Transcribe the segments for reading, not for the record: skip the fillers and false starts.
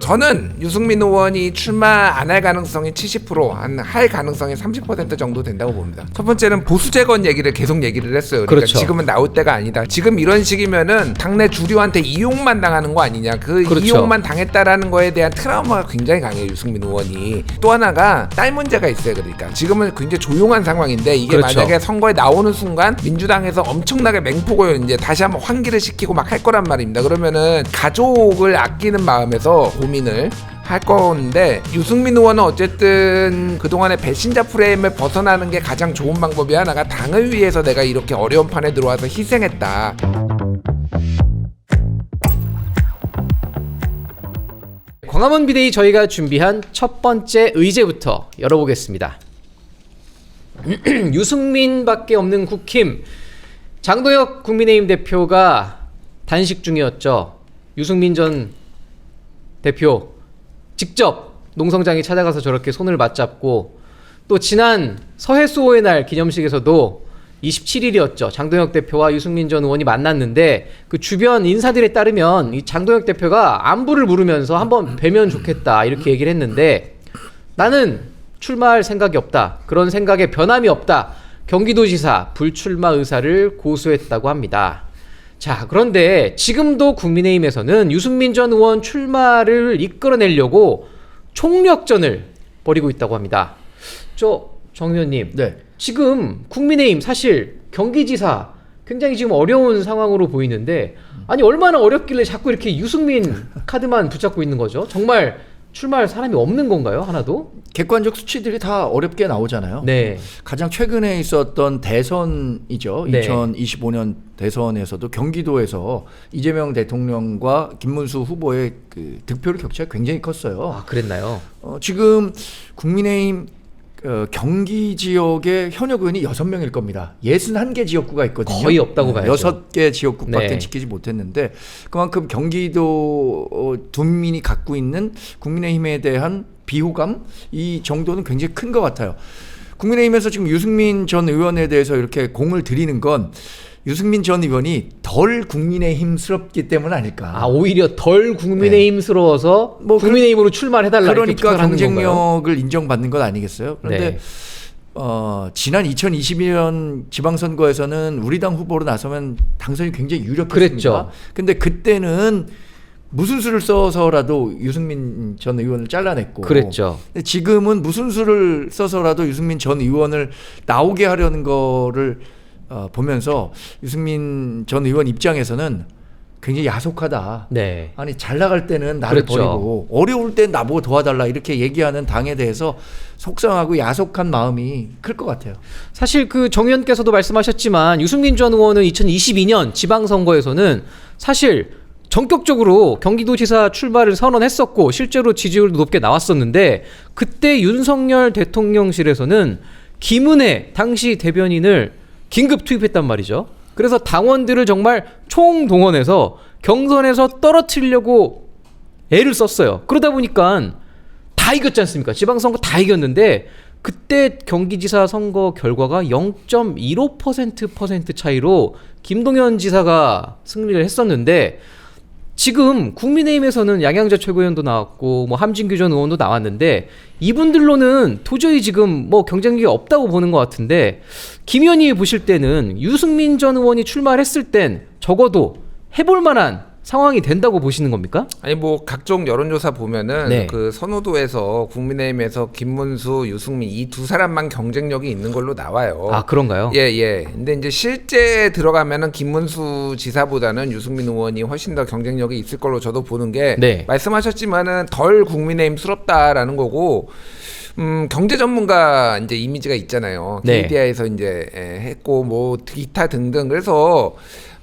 저는 유승민 의원이 출마 안 할 가능성이 70%, 할 가능성이 30% 정도 된다고 봅니다. 첫 번째는 보수 재건 얘기를 계속 얘기를 했어요. 그러니까 그렇죠. 지금은 나올 때가 아니다. 지금 이런 식이면은 당내 주류한테 이용만 당하는 거 아니냐. 그 그렇죠. 이용만 당했다라는 거에 대한 트라우마가 굉장히 강해요. 유승민 의원이. 또 하나가 딸 문제가 있어요. 그러니까 지금은 굉장히 조용한 상황인데 이게 그렇죠. 만약에 선거에 나오는 순간 민주당에서 엄청나게 맹폭을 이제 다시 한번 환기를 시키고 막 할 거란 말입니다. 그러면은 가족을 아끼는 마음에서 고민을 할 건데 유승민 의원은 어쨌든 그동안의 배신자 프레임을 벗어나는 게 가장 좋은 방법이 하나가 당을 위해서 내가 이렇게 어려운 판에 들어와서 희생했다. 광화문 비대위 저희가 준비한 첫 번째 의제부터 열어보겠습니다. 유승민밖에 없는 국힘. 장동혁 국민의힘 대표가 단식 중이었죠. 유승민 전 대표 직접 농성장에 찾아가서 저렇게 손을 맞잡고, 또 지난 서해수호의 날 기념식에서도 27일이었죠. 장동혁 대표와 유승민 전 의원이 만났는데 그 주변 인사들에 따르면 이 장동혁 대표가 안부를 물으면서 한번 뵈면 좋겠다 이렇게 얘기를 했는데, 나는 출마할 생각이 없다, 그런 생각에 변함이 없다, 경기도지사 불출마 의사를 고수했다고 합니다. 자, 그런데 지금도 국민의힘에서는 유승민 전 의원 출마를 이끌어내려고 총력전을 벌이고 있다고 합니다. 정 의원님, 네. 지금 국민의힘 사실 경기지사 굉장히 지금 어려운 상황으로 보이는데, 아니 얼마나 어렵길래 자꾸 이렇게 유승민 카드만 붙잡고 있는 거죠? 정말 출마할 사람이 없는 건가요? 하나도? 객관적 수치들이 다 어렵게 나오잖아요. 네. 가장 최근에 있었던 대선이죠. 네. 2025년 대선에서도 경기도에서 이재명 대통령과 김문수 후보의 그 득표율 격차가 굉장히 컸어요. 아, 그랬나요? 지금 국민의힘 경기 지역의 현역 의원이 6명일 겁니다. 61개 지역구가 있거든요. 거의 없다고 봐야죠. 6개 지역구밖에 네. 지키지 못했는데, 그만큼 경기도 도민이 갖고 있는 국민의힘에 대한 비호감, 이 정도는 굉장히 큰 것 같아요. 국민의힘에서 지금 유승민 전 의원에 대해서 이렇게 공을 들이는 건 유승민 전 의원이 덜 국민의힘스럽기 때문 아닐까. 아, 오히려 덜 국민의힘스러워서 뭐 국민의힘으로 출마해달라 이렇게 그러니까 부탁을 하는 건가요? 경쟁력을 인정받는 것 아니겠어요? 그런데 네. 지난 2022년 지방선거에서는 우리 당 후보로 나서면 당선이 굉장히 유력했습니다. 그랬죠. 근데 그때는 무슨 수를 써서라도 유승민 전 의원을 잘라냈고, 그랬죠. 근데 지금은 무슨 수를 써서라도 유승민 전 의원을 나오게 하려는 거를 보면서 유승민 전 의원 입장에서는 굉장히 야속하다. 네. 아니 잘 나갈 때는 나를 그렇죠. 버리고 어려울 땐 나보고 도와달라 이렇게 얘기하는 당에 대해서 속상하고 야속한 마음이 클 것 같아요. 사실 그 정 의원께서도 말씀하셨지만 유승민 전 의원은 2022년 지방선거에서는 사실 전격적으로 경기도지사 출마를 선언했었고 실제로 지지율도 높게 나왔었는데, 그때 윤석열 대통령실에서는 김은혜 당시 대변인을 긴급 투입했단 말이죠. 그래서 당원들을 정말 총동원해서 경선에서 떨어뜨리려고 애를 썼어요. 그러다 보니까 다 이겼지 않습니까? 지방선거 다 이겼는데 그때 경기지사 선거 결과가 0.15% 차이로 김동연 지사가 승리를 했었는데, 지금 국민의힘에서는 양양자 최고위원도 나왔고 뭐 함진규 전 의원도 나왔는데 이분들로는 도저히 지금 뭐 경쟁력이 없다고 보는 것 같은데, 김 의원님이 보실 때는 유승민 전 의원이 출마를 했을 땐 적어도 해볼 만한 상황이 된다고 보시는 겁니까? 아니 뭐 각종 여론조사 보면은 네. 그 선호도에서 국민의힘에서 김문수, 유승민 이 두 사람만 경쟁력이 있는 걸로 나와요. 아, 그런가요? 예. 근데 이제 실제 들어가면은 김문수 지사보다는 유승민 의원이 훨씬 더 경쟁력이 있을 걸로 저도 보는 게, 네. 말씀하셨지만은 덜 국민의힘스럽다라는 거고. 경제 전문가 이제 이미지가 있잖아요. 네. KDI에서 이제 했고 뭐 기타 등등. 그래서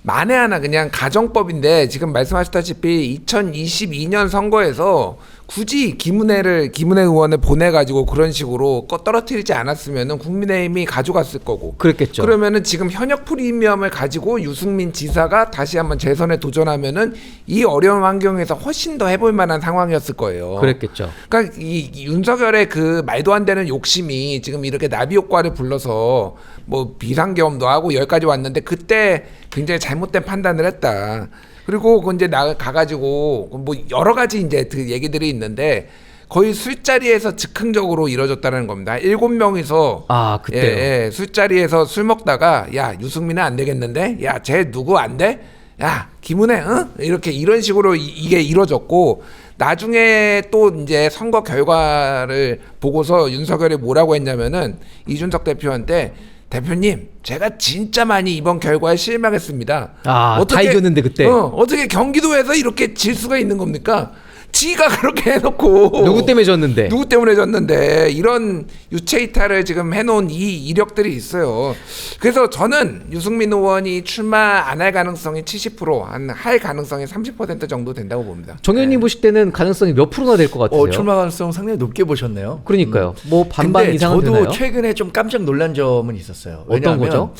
만에 하나 그냥 가정법인데 지금 말씀하셨다시피 2022년 선거에서 굳이 김은혜 의원을 보내가지고 그런 식으로 떨어뜨리지 않았으면은 국민의힘이 가져갔을 거고. 그랬겠죠. 그러면은 지금 현역 프리미엄을 가지고 유승민 지사가 다시 한번 재선에 도전하면은 이 어려운 환경에서 훨씬 더 해볼 만한 상황이었을 거예요. 그랬겠죠. 그러니까 이 윤석열의 그 말도 안 되는 욕심이 지금 이렇게 나비 효과를 불러서 뭐 비상계엄도 하고 여기까지 왔는데, 그때 굉장히 잘못된 판단을 했다. 그리고 그 이제 나 가가지고 뭐 여러 가지 이제 그 얘기들이 있는데 거의 술자리에서 즉흥적으로 이뤄졌다는 겁니다. 7명이서 그때요. 예, 술자리에서 술 먹다가 야 유승민은 안 되겠는데, 야 쟤 누구 안 돼? 야 김은혜, 응? 이렇게 이런 식으로 이게 이뤄졌고 나중에 또 이제 선거 결과를 보고서 윤석열이 뭐라고 했냐면은 이준석 대표한테 대표님, 제가 진짜 많이 이번 결과에 실망했습니다. 다 이겼는데 그때. 어떻게 경기도에서 이렇게 질 수가 있는 겁니까? 지가 그렇게 해놓고 누구 때문에 졌는데? 누구 때문에 졌는데 이런 유체 이탈을 지금 해놓은 이 이력들이 있어요. 그래서 저는 유승민 의원이 출마 안 할 가능성이 70%, 할 가능성이 30% 정도 된다고 봅니다. 정 의원님 보실 때는 가능성이 몇 프로나 될 것 같으세요? 출마 가능성 상당히 높게 보셨네요. 그러니까요. 뭐 반반 근데 이상은 저도 되나요? 최근에 좀 깜짝 놀란 점은 있었어요. 어떤 왜냐하면 거죠?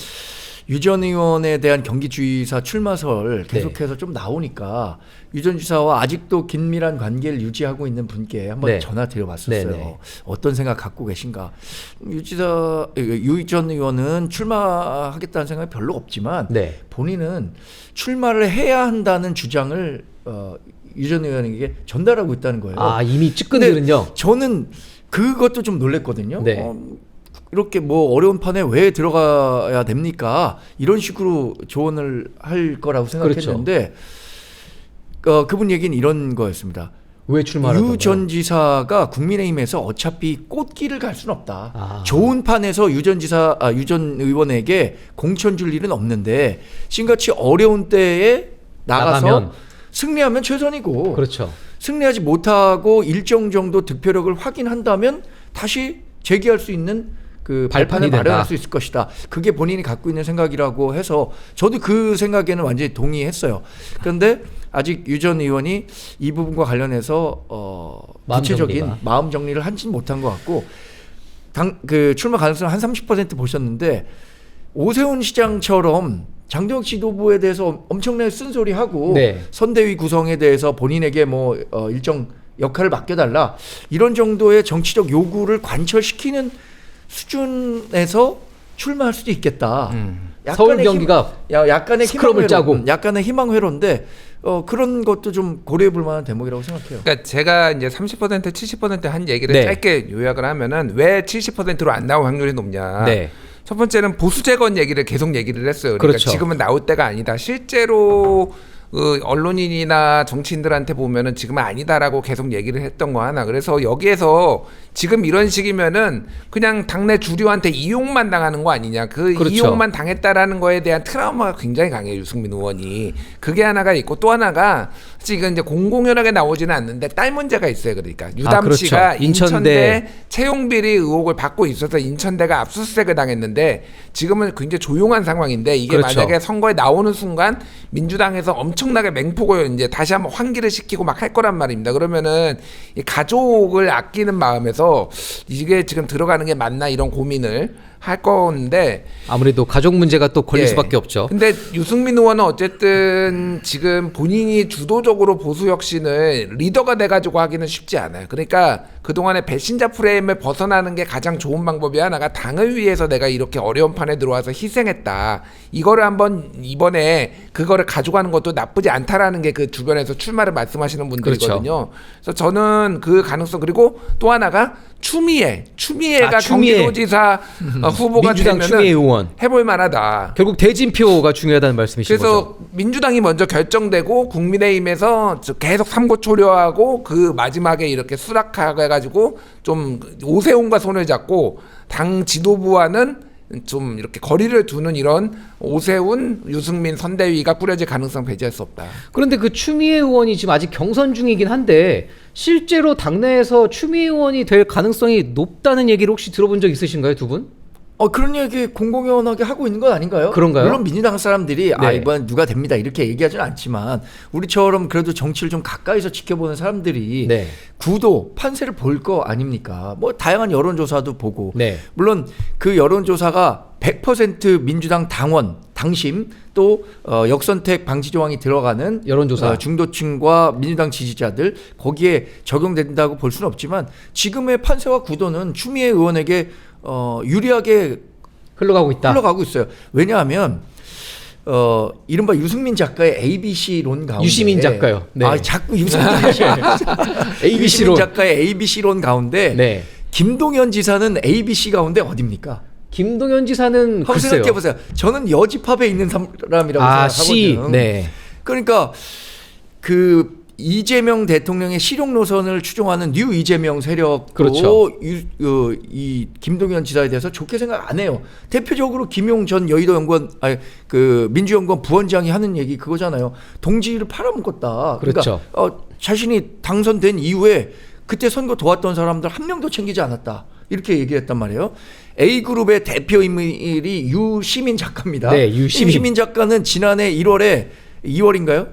유 전 의원에 대한 경기지사 출마설 계속해서 좀 나오니까 유 전 지사와 아직도 긴밀한 관계를 유지하고 있는 분께 한번 전화 드려봤었어요. 네네. 어떤 생각 갖고 계신가? 유 전 의원은 출마하겠다는 생각이 별로 없지만 본인은 출마를 해야 한다는 주장을 유 전 의원에게 전달하고 있다는 거예요. 이미 측근들은요? 저는 그것도 좀 놀랬거든요. 네. 이렇게 뭐 어려운 판에 왜 들어가야 됩니까? 이런 식으로 조언을 할 거라고 생각했는데 그분 얘기는 이런 거였습니다. 왜 출마하라고? 유 전 지사가 국민의힘에서 어차피 꽃길을 갈 수는 없다. 좋은 판에서 유 전 의원에게 공천 줄 일은 없는데 지금같이 어려운 때에 나가서 승리하면 최선이고 그렇죠. 승리하지 못하고 일정 정도 득표력을 확인한다면 다시 재기할 수 있는 그 발판을 마련할 수 있을 것이다. 그게 본인이 갖고 있는 생각이라고 해서 저도 그 생각에는 완전히 동의했어요. 그런데 아직 유 전 의원이 이 부분과 관련해서 구체적인 마음 정리를 하지 못한 것 같고 그 출마 가능성 한 30% 보셨는데 오세훈 시장처럼 장동혁 지도부에 대해서 엄청나게 쓴소리하고 선대위 구성에 대해서 본인에게 뭐 일정 역할을 맡겨달라 이런 정도의 정치적 요구를 관철시키는 수준에서 출마할 수도 있겠다. 서울 경기가 약간의 스크럽을 짜고 약간의 희망회로인데 그런 것도 좀 고려해볼 만한 대목이라고 생각해요. 그러니까 제가 이제 30% 70%한 얘기를 짧게 요약을 하면은 왜 70%로 안 나올 확률이 높냐. 첫 번째는 보수 재건 얘기를 계속 얘기를 했어요. 그러니까 지금은 나올 때가 아니다. 실제로 언론인이나 정치인들한테 보면은 지금은 아니다라고 계속 얘기를 했던 거 하나. 그래서 여기에서 지금 이런 식이면은 그냥 당내 주류한테 이용만 당하는 거 아니냐. 이용만 당했다라는 거에 대한 트라우마가 굉장히 강해요, 유승민 의원이. 그게 하나가 있고 또 하나가 지금 이제 공공연하게 나오지는 않는데 딸 문제가 있어요. 그러니까 유담 씨가 인천대 채용 비리 의혹을 받고 있어서 인천대가 압수수색을 당했는데 지금은 굉장히 조용한 상황인데 이게 만약에 선거에 나오는 순간 민주당에서 엄청나게 맹폭을 이제 다시 한번 환기를 시키고 막 할 거란 말입니다. 그러면은 이 가족을 아끼는 마음에서 이게 지금 들어가는 게 맞나 이런 고민을 할 건데 아무래도 가족 문제가 또 걸릴 수밖에 없죠. 근데 유승민 의원은 어쨌든 지금 본인이 주도적으로 보수 혁신을 리더가 돼가지고 하기는 쉽지 않아요. 그러니까 그동안의 배신자 프레임을 벗어나는 게 가장 좋은 방법이 하나가 당을 위해서 내가 이렇게 어려운 판에 들어와서 희생했다. 이거를 한번 이번에 그거를 가져가는 것도 나쁘지 않다라는 게 그 주변에서 출마를 말씀하시는 분들이거든요. 그래서 저는 그 가능성 그리고 또 하나가 추미애가 경기도지사 후보가 민주당 되면은 추미애 의원 해볼 만하다. 결국 대진표가 중요하다는 말씀이신 그래서 거죠. 민주당이 먼저 결정되고 국민의힘에서 계속 삼고초려하고 그 마지막에 이렇게 수락해가지고 좀 오세훈과 손을 잡고 당 지도부와는 좀 이렇게 거리를 두는 이런 오세훈, 유승민 선대위가 꾸려질 가능성 배제할 수 없다. 그런데 그 추미애 의원이 지금 아직 경선 중이긴 한데 실제로 당내에서 추미애 의원이 될 가능성이 높다는 얘기를 혹시 들어본 적 있으신가요, 두 분? 그런 얘기 공공연하게 하고 있는 건 아닌가요? 그런가요? 물론 민주당 사람들이 이번 누가 됩니다 이렇게 얘기하지는 않지만 우리처럼 그래도 정치를 좀 가까이서 지켜보는 사람들이 구도 판세를 볼 거 아닙니까? 뭐 다양한 여론조사도 보고 물론 그 여론조사가 100% 민주당 당원 당심 또 역선택 방지 조항이 들어가는 여론조사 중도층과 민주당 지지자들 거기에 적용된다고 볼 수는 없지만 지금의 판세와 구도는 추미애 의원에게 유리하게 흘러가고 있다. 흘러가고 있어요. 왜냐하면 이른바 유승민 작가의 ABC론 가운데 유시민 작가요. 네. 아 자꾸 유승민 ABC론 작가의 ABC론 가운데 네. 김동연 지사는 ABC 가운데 어디입니까? 김동연 지사는 한번 글쎄요. 생각해 보세요. 저는 여집합에 있는 사람이라고 생각하거든요. 네. 그러니까 그 이재명 대통령의 실용 노선을 추종하는 뉴 이재명 세력도 그렇죠. 이 김동연 지사에 대해서 좋게 생각 안 해요. 대표적으로 김용 전 여의도 연구원 그 민주연구원 부원장이 하는 얘기 그거잖아요. 동지를 팔아먹었다. 그렇죠. 그러니까 자신이 당선된 이후에 그때 선거 도왔던 사람들 한 명도 챙기지 않았다. 이렇게 얘기했단 말이에요. A그룹의 대표 인물이 유시민 작가입니다. 네, 유시민 작가는 지난해 1월에 2월인가요?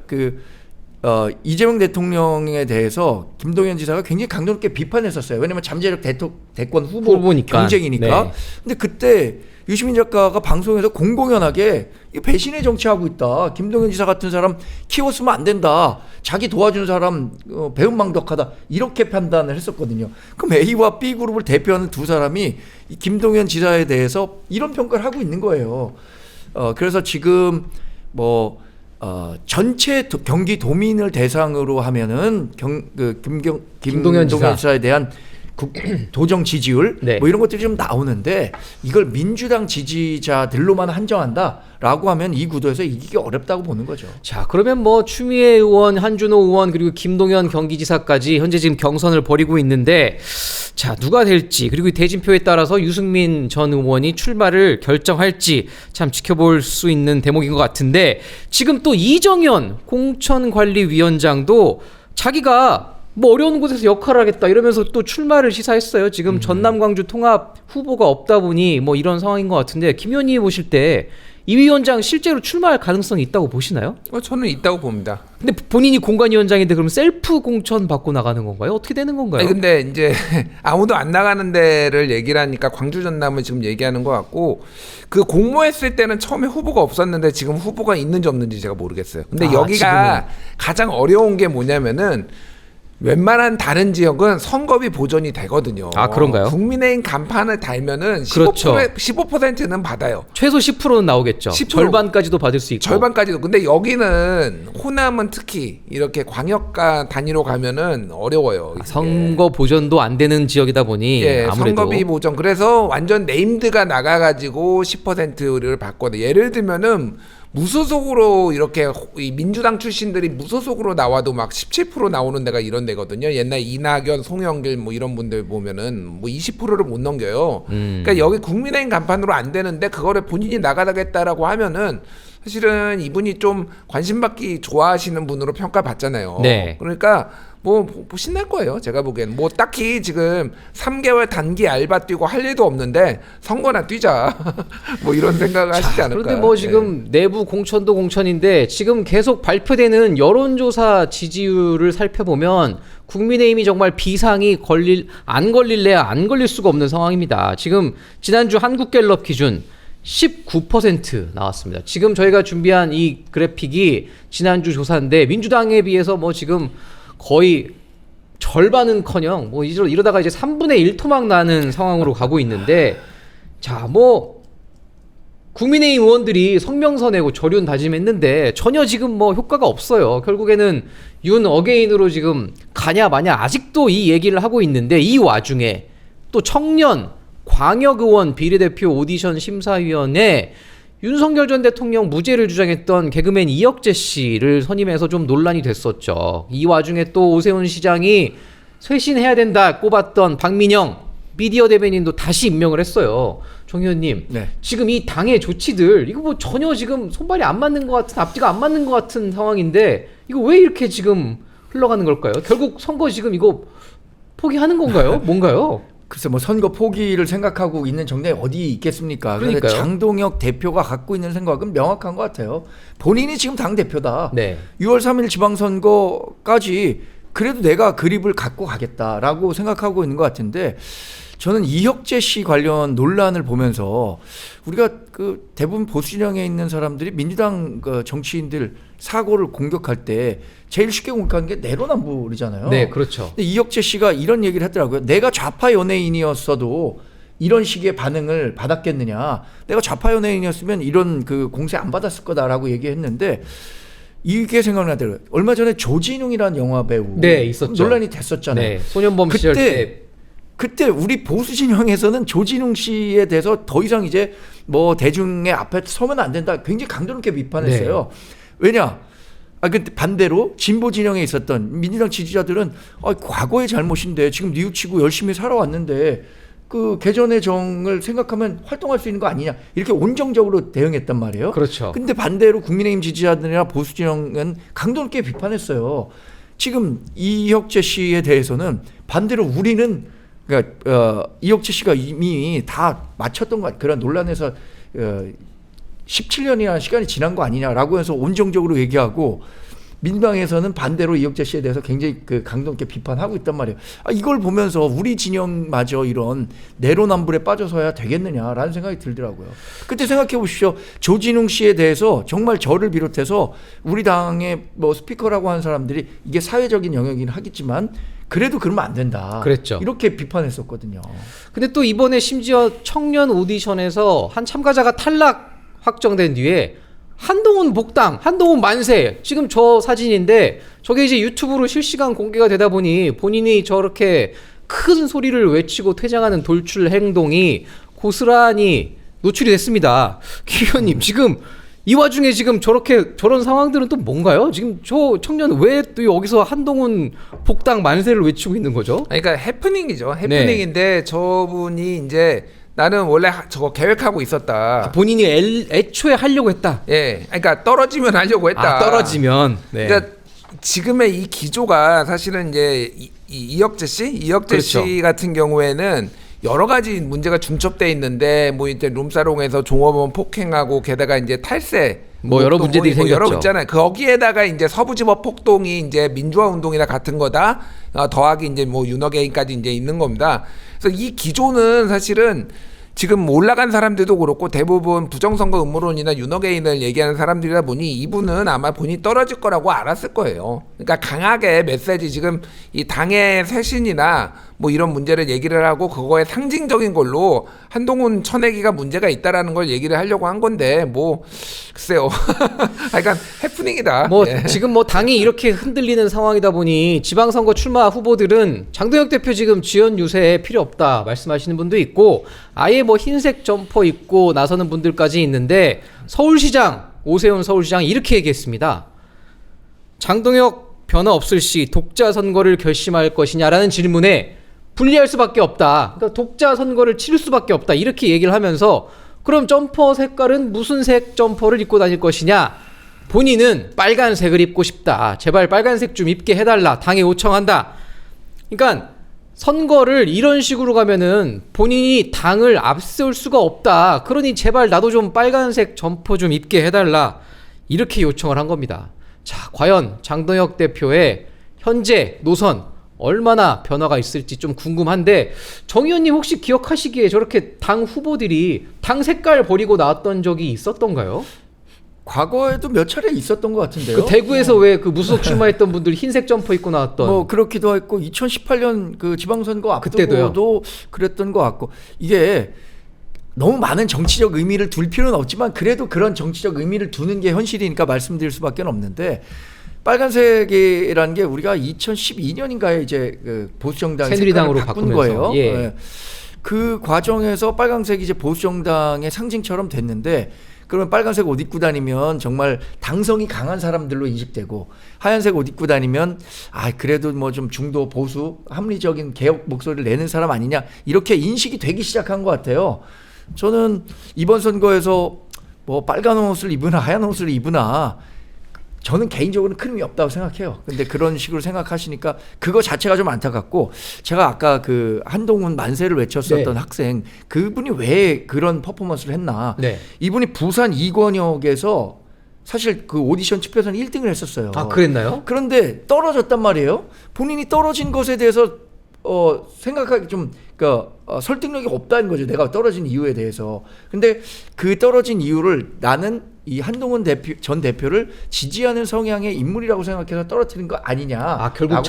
이재명 대통령에 대해서 김동연 지사가 굉장히 강도 높게 비판했었어요. 왜냐하면 잠재력 대권 후보니까. 경쟁이니까. 네. 근데 그때 유시민 작가가 방송에서 공공연하게 배신의 정치하고 있다. 김동연 지사 같은 사람 키웠으면 안 된다. 자기 도와준 사람 배은망덕하다. 이렇게 판단을 했었거든요. 그럼 A와 B 그룹을 대표하는 두 사람이 이 김동연 지사에 대해서 이런 평가를 하고 있는 거예요. 그래서 지금 전체 경기 도민을 대상으로 하면은 김동연 지사에 대한 도정 지지율 네. 뭐 이런 것들이 좀 나오는데 이걸 민주당 지지자들로만 한정한다라고 하면 이 구도에서 이기기 어렵다고 보는 거죠. 자, 그러면 뭐 추미애 의원, 한준호 의원 그리고 김동연 경기지사까지 현재 지금 경선을 벌이고 있는데 자, 누가 될지 그리고 이 대진표에 따라서 유승민 전 의원이 출마를 결정할지 참 지켜볼 수 있는 대목인 것 같은데 지금 또 이정현 공천관리위원장도 자기가 뭐 어려운 곳에서 역할을 하겠다 이러면서 또 출마를 시사했어요. 지금 전남 광주 통합 후보가 없다 보니 뭐 이런 상황인 것 같은데 김 의원님이 보실 때 이 위원장 실제로 출마할 가능성이 있다고 보시나요? 저는 있다고 봅니다. 근데 본인이 공관위원장인데 그럼 셀프 공천 받고 나가는 건가요? 어떻게 되는 건가요? 아니 근데 이제 아무도 안 나가는 데를 얘기를 하니까 광주 전남을 지금 얘기하는 것 같고 그 공모했을 때는 처음에 후보가 없었는데 지금 후보가 있는지 없는지 제가 모르겠어요. 근데 여기가 가장 어려운 게 뭐냐면은 웬만한 다른 지역은 선거비 보전이 되거든요. 아, 그런가요? 국민의힘 간판을 달면은 15%, 그렇죠. 15%는 받아요. 최소 10%는 나오겠죠. 10%. 절반까지도 받을 수 있고. 절반까지도. 근데 여기는 호남은 특히 이렇게 광역가 단위로 가면은 어려워요. 선거 보전도 안 되는 지역이다 보니 아무래도 선거비 보전. 그래서 완전 네임드가 나가가지고 10%를 받거든요. 예를 들면은 무소속으로 이렇게 이 민주당 출신들이 무소속으로 나와도 막 17% 나오는 데가 이런 데거든요. 옛날 이낙연, 송영길 뭐 이런 분들 보면은 뭐 20%를 못 넘겨요. 그러니까 여기 국민의힘 간판으로 안 되는데 그거를 본인이 나가겠다라고 하면은 사실은 이분이 좀 관심받기 좋아하시는 분으로 평가받잖아요. 네. 그러니까 뭐 신날 거예요. 제가 보기엔 뭐 딱히 지금 3개월 단기 알바 뛰고 할 일도 없는데 선거나 뛰자 뭐 이런 생각을 하시지 않을까. 그런데 뭐 지금 내부 공천도 공천인데 지금 계속 발표되는 여론조사 지지율을 살펴보면 국민의힘이 정말 비상이 안 걸릴래야 안 걸릴 수가 없는 상황입니다. 지금 지난주 한국갤럽 기준 19% 나왔습니다. 지금 저희가 준비한 이 그래픽이 지난주 조사인데 민주당에 비해서 뭐 지금 거의 절반은커녕 뭐 이러다가 이제 3분의 1 토막 나는 상황으로 가고 있는데 자, 뭐 국민의힘 의원들이 성명서 내고 저륜 다짐했는데 전혀 지금 뭐 효과가 없어요. 결국에는 윤 어게인으로 지금 가냐 마냐 아직도 이 얘기를 하고 있는데 이 와중에 또 청년 광역의원 비례대표 오디션 심사위원회 윤석열 전 대통령 무죄를 주장했던 개그맨 이혁재 씨를 선임해서 좀 논란이 됐었죠. 이 와중에 또 오세훈 시장이 쇄신해야 된다 꼽았던 박민영 미디어 대변인도 다시 임명을 했어요. 정 의원님, 네. 지금 이 당의 조치들 이거 뭐 전혀 지금 손발이 안 맞는 것 같은 앞뒤가 안 맞는 것 같은 상황인데 이거 왜 이렇게 지금 흘러가는 걸까요? 결국 선거 지금 이거 포기하는 건가요? 뭔가요? 글쎄 뭐 선거 포기를 생각하고 있는 정당이 어디 있겠습니까? 그런데 그러니까요. 장동혁 대표가 갖고 있는 생각은 명확한 것 같아요. 본인이 지금 당 대표다. 네. 6월 3일 지방선거까지 그래도 내가 그립을 갖고 가겠다라고 생각하고 있는 것 같은데 저는 이혁재 씨 관련 논란을 보면서 우리가 그 대부분 보수 진영에 있는 사람들이 민주당 그 정치인들 사고를 공격할 때 제일 쉽게 공격하는 게 내로남불이잖아요. 네, 그렇죠. 근데 이혁재 씨가 이런 얘기를 했더라고요. 내가 좌파 연예인이었어도 이런 식의 반응을 받았겠느냐. 내가 좌파 연예인이었으면 이런 그 공세 안 받았을 거다라고 얘기했는데 이게 생각나더라고요. 얼마 전에 조진웅이라는 영화 배우 네, 있었죠. 논란이 됐었잖아요. 네, 소년범 시절 때 그때 우리 보수 진영에서는 조진웅 씨에 대해서 더 이상 이제 뭐 대중의 앞에 서면 안 된다. 굉장히 강도 높게 비판했어요. 왜냐? 근데 반대로 진보 진영에 있었던 민주당 지지자들은 과거의 잘못인데 지금 뉘우치고 열심히 살아왔는데 그 개전의 정을 생각하면 활동할 수 있는 거 아니냐 이렇게 온정적으로 대응했단 말이에요. 그렇죠. 근데 반대로 국민의힘 지지자들이나 보수 진영은 강도 높게 비판했어요. 지금 이혁재 씨에 대해서는 반대로 우리는 그러니까 이혁재 씨가 이미 다 마쳤던 것 그런 논란에서 17년이나 시간이 지난 거 아니냐라고 해서 온정적으로 얘기하고 민주당에서는 반대로 이혁재 씨에 대해서 굉장히 그 강도 높게 비판하고 있단 말이에요. 이걸 보면서 우리 진영마저 이런 내로남불에 빠져서야 되겠느냐라는 생각이 들더라고요. 그때 생각해 보십시오. 조진웅 씨에 대해서 정말 저를 비롯해서 우리 당의 뭐 스피커라고 하는 사람들이 이게 사회적인 영역이긴 하겠지만 그래도 그러면 안 된다. 그랬죠. 이렇게 비판했었거든요. 근데 또 이번에 심지어 청년 오디션에서 한 참가자가 탈락 확정된 뒤에 한동훈 복당, 한동훈 만세. 지금 저 사진인데 저게 이제 유튜브로 실시간 공개가 되다 보니 본인이 저렇게 큰 소리를 외치고 퇴장하는 돌출 행동이 고스란히 노출이 됐습니다. 김 의원님, 지금 이 와중에 지금 저런 상황들은 또 뭔가요? 지금 저 청년 왜 또 여기서 한동훈 복당 만세를 외치고 있는 거죠? 그러니까 해프닝이죠. 해프닝인데 저분이 이제 나는 원래 저거 계획하고 있었다. 본인이 애초에 하려고 했다. 예, 그러니까 떨어지면 하려고 했다. 떨어지면. 네. 그러니까 지금의 이 기조가 사실은 이제 이혁재 씨 그렇죠. 같은 경우에는 여러 가지 문제가 중첩돼 있는데 뭐 이제 룸사롱에서 종업원 폭행하고 게다가 이제 탈세 뭐 여러 문제들이 생겼죠. 여러 있잖아요. 거기에다가 이제 서부지법 폭동이 이제 민주화 운동이나 같은 거다. 더하기 이제 뭐 윤호개인까지 이제 있는 겁니다. 그래서 이 기조는 사실은 지금 올라간 사람들도 그렇고 대부분 부정선거 음모론이나 윤호개인을 얘기하는 사람들이다 보니 이분은 아마 본인이 떨어질 거라고 알았을 거예요. 그러니까 강하게 메시지 지금 이 당의 쇄신이나 뭐 이런 문제를 얘기를 하고 그거에 상징적인 걸로 한동훈 쳐내기가 문제가 있다라는 걸 얘기를 하려고 한 건데 뭐 글쎄요. 그러니까 해프닝이다. 뭐 예. 지금 뭐 당이 이렇게 흔들리는 상황이다 보니 지방선거 출마 후보들은 장동혁 대표 지금 지연 유세에 필요 없다 말씀하시는 분도 있고 아예 뭐 흰색 점퍼 입고 나서는 분들까지 있는데 서울시장 오세훈 서울시장이 이렇게 얘기했습니다. 장동혁 변화 없을 시 독자 선거를 결심할 것이냐라는 질문에 분리할 수밖에 없다. 그러니까 독자 선거를 치를 수밖에 없다. 이렇게 얘기를 하면서 그럼 점퍼 색깔은 무슨 색 점퍼를 입고 다닐 것이냐? 본인은 빨간색을 입고 싶다. 제발 빨간색 좀 입게 해달라. 당에 요청한다. 그러니까 선거를 이런 식으로 가면은 본인이 당을 앞세울 수가 없다. 그러니 제발 나도 좀 빨간색 점퍼 좀 입게 해달라. 이렇게 요청을 한 겁니다. 자, 과연 장동혁 대표의 현재 노선 얼마나 변화가 있을지 좀 궁금한데 정 의원님 혹시 기억하시기에 저렇게 당 후보들이 당 색깔 버리고 나왔던 적이 있었던가요? 과거에도 몇 차례 있었던 것 같은데요. 그 대구에서 왜 그 무소속 출마했던 분들 흰색 점퍼 입고 나왔던 뭐 그렇기도 했고 2018년 그 지방선거 그때도요. 앞두고도 그랬던 것 같고 이게 너무 많은 정치적 의미를 둘 필요는 없지만 그래도 그런 정치적 의미를 두는 게 현실이니까 말씀드릴 수밖에 없는데 빨간색이라는 게 우리가 2012년인가에 이제 그 보수 정당 새누리당으로 색깔을 바꾼 바꾸면서. 거예요. 예. 네. 그 과정에서 빨간색이 이제 보수 정당의 상징처럼 됐는데 그러면 빨간색 옷 입고 다니면 정말 당성이 강한 사람들로 인식되고 하얀색 옷 입고 다니면 그래도 뭐 좀 중도 보수 합리적인 개혁 목소리를 내는 사람 아니냐 이렇게 인식이 되기 시작한 것 같아요. 저는 이번 선거에서 뭐 빨간 옷을 입으나 하얀 옷을 입으나 저는 개인적으로는 큰 의미 없다고 생각해요. 근데 그런 식으로 생각하시니까 그거 자체가 좀 안타깝고 제가 아까 그 한동훈 만세를 외쳤었던 네. 학생 그분이 왜 그런 퍼포먼스를 했나. 네. 이분이 부산 이권역에서 사실 그 오디션 투표에서는 1등을 했었어요. 아, 그랬나요? 그런데 떨어졌단 말이에요. 본인이 떨어진 것에 대해서 생각하기 좀 설득력이 없다는 거죠. 내가 떨어진 이유에 대해서. 근데 그 떨어진 이유를 나는 이 한동훈 전 대표를 지지하는 성향의 인물이라고 생각해서 떨어뜨린 거 아니냐. 결국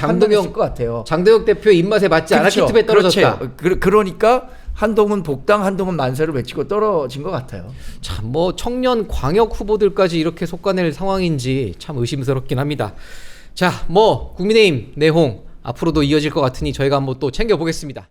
것 같아요. 장동혁 대표 입맛에 맞지 않았기 때문에 떨어졌다. 그러니까 한동훈 복당, 한동훈 만세를 외치고 떨어진 것 같아요. 참 뭐 청년 광역 후보들까지 이렇게 속아낼 상황인지 참 의심스럽긴 합니다. 자, 뭐 국민의힘 내홍 앞으로도 이어질 것 같으니 저희가 한번 또 챙겨보겠습니다.